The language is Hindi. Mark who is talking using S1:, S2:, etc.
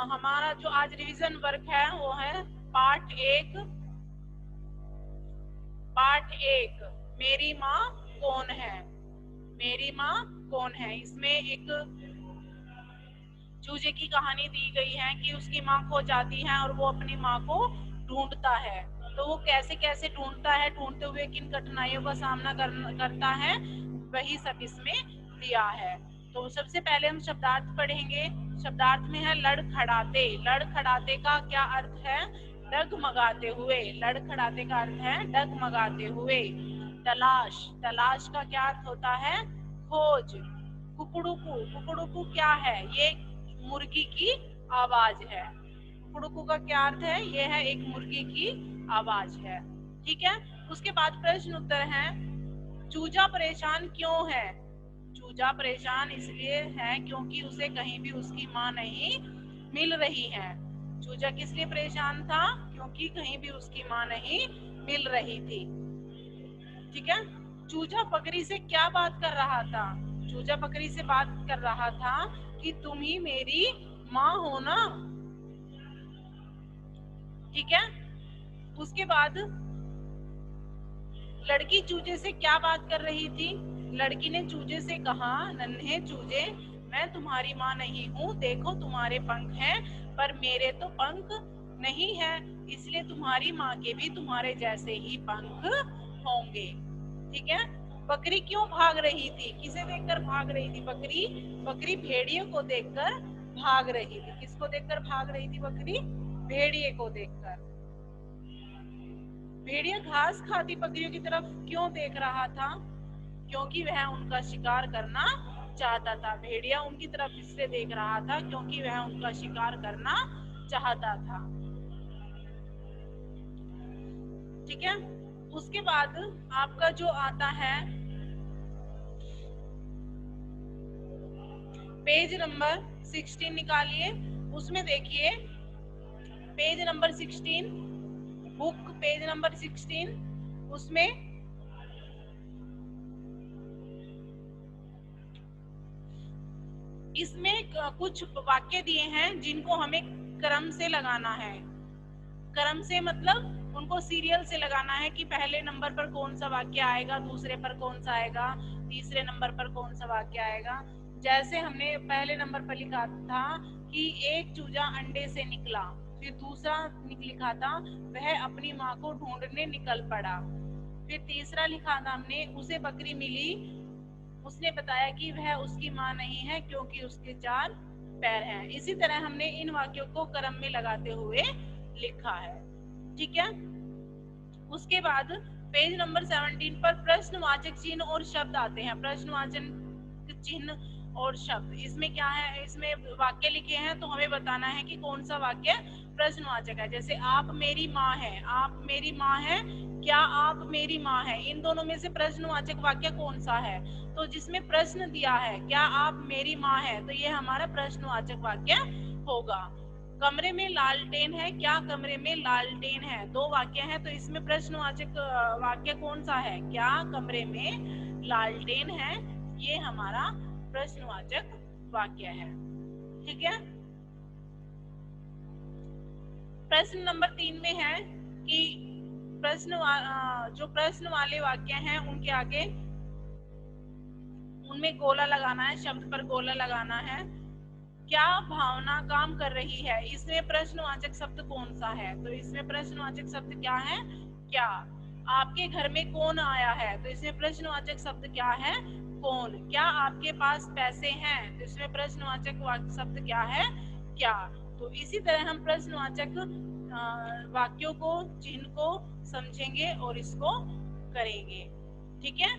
S1: हमारा जो आज रिवीजन वर्क है वो है पार्ट 1 मेरी माँ कौन है। मेरी माँ कौन है, इसमें एक चूजे की कहानी दी गई है कि उसकी माँ खो जाती है और वो अपनी माँ को ढूंढता है। तो वो कैसे कैसे ढूंढता है, ढूंढते हुए किन कठिनाइयों का सामना करता है, वही सब इसमें दिया है। तो सबसे पहले हम शब्दार्थ पढ़ेंगे। शब्दार्थ में है लड़खड़ाते। लड़खड़ाते का क्या अर्थ है? डगमगाते हुए। लड़खड़ाते का अर्थ है डगमगाते हुए। तलाश। तलाश का क्या अर्थ होता है? खोज। कुकड़ुकू। कुकड़ुकू क्या है? ये मुर्गी की आवाज है। कुकड़ुकू का क्या अर्थ है? ये है एक मुर्गी की आवाज है। ठीक है। उसके बाद प्रश्न उत्तर है। चूजा परेशान क्यों है? चूजा परेशान इसलिए है क्योंकि उसे कहीं भी उसकी माँ नहीं मिल रही है। चूजा किस लिए परेशान था? क्योंकि कहीं भी उसकी माँ नहीं मिल रही थी। ठीक है। चूजा बकरी से क्या बात कर रहा था? चूजा बकरी से बात कर रहा था कि तुम ही मेरी माँ हो ना। ठीक है। उसके बाद लड़की चूजे से क्या बात कर रही थी? लड़की ने चूजे से कहा, नन्हे चूजे, मैं तुम्हारी माँ नहीं हूँ, देखो तुम्हारे पंख हैं पर मेरे तो पंख नहीं है, इसलिए तुम्हारी माँ के भी तुम्हारे जैसे ही पंख होंगे। ठीक है। बकरी क्यों भाग रही थी? किसे देखकर भाग रही थी बकरी? बकरी भेड़िए को देखकर भाग रही थी। किसको देखकर भाग रही थी बकरी? भेड़िए को देखकर। भेड़िया घास खाती बकरियों की तरफ क्यों देख रहा था? क्योंकि वह उनका शिकार करना चाहता था। भेड़िया उनकी तरफ इसलिए देख रहा था क्योंकि वह उनका शिकार करना चाहता था। ठीक है। उसके बाद आपका जो आता है पेज नंबर 16 निकालिए। उसमें देखिए page number 16, book page number 16, उसमें इसमें कुछ वाक्य दिए हैं जिनको हमें क्रम से लगाना है। क्रम से मतलब उनको सीरियल से लगाना है कि पहले नंबर पर कौन सा वाक्य आएगा, दूसरे पर कौन सा आएगा, तीसरे नंबर पर कौन सा वाक्य आएगा। जैसे हमने पहले नंबर पर लिखा था कि एक चूजा अंडे से निकला, फिर दूसरा लिखा था वह अपनी माँ को ढूंढने निकल पड़ा, फिर तीसरा लिखा था हमने उसे बकरी मिली, उसने बताया कि वह उसकी माँ नहीं है क्योंकि उसके 4 पैर हैं। इसी तरह हमने इन वाक्यों को क्रम में लगाते हुए लिखा है। ठीक है। उसके बाद पेज नंबर 17 पर प्रश्नवाचक चिन्ह और शब्द आते हैं। प्रश्नवाचक चिन्ह और शब्द, इसमें क्या है? इसमें वाक्य लिखे हैं तो हमें बताना है कि कौन सा वाक्य प्रश्नवाचक है। जैसे आप मेरी माँ है, आप मेरी माँ है, क्या आप मेरी माँ है, इन दोनों में से प्रश्नवाचक वाक्य कौन सा है? तो जिसमें प्रश्न दिया है क्या आप मेरी माँ है, तो ये हमारा प्रश्नवाचक वाक्य होगा। कमरे में लालटेन है, क्या कमरे में लालटेन है, दो वाक्य हैं तो इसमें प्रश्नवाचक वाक्य कौन सा है? क्या कमरे में लालटेन है, ये हमारा प्रश्नवाचक वाक्य है। ठीक है। प्रश्न नंबर 3 में है कि जो प्रश्न वाले वाक्य हैं उनके आगे उनमें गोला लगाना है, शब्द पर गोला लगाना है। क्या भावना काम कर रही है, इसमें प्रश्नवाचक शब्द कौन सा है? तो इसमें प्रश्नवाचक शब्द क्या है? क्या। आपके घर में कौन आया है, तो इसमें प्रश्नवाचक शब्द क्या है? कौन। क्या आपके पास पैसे हैं, तो इसमें प्रश्नवाचक शब्द क्या है? क्या। तो इसी तरह हम प्रश्नवाचक वाक्यों को, चिन्ह को समझेंगे और इसको करेंगे। ठीक है।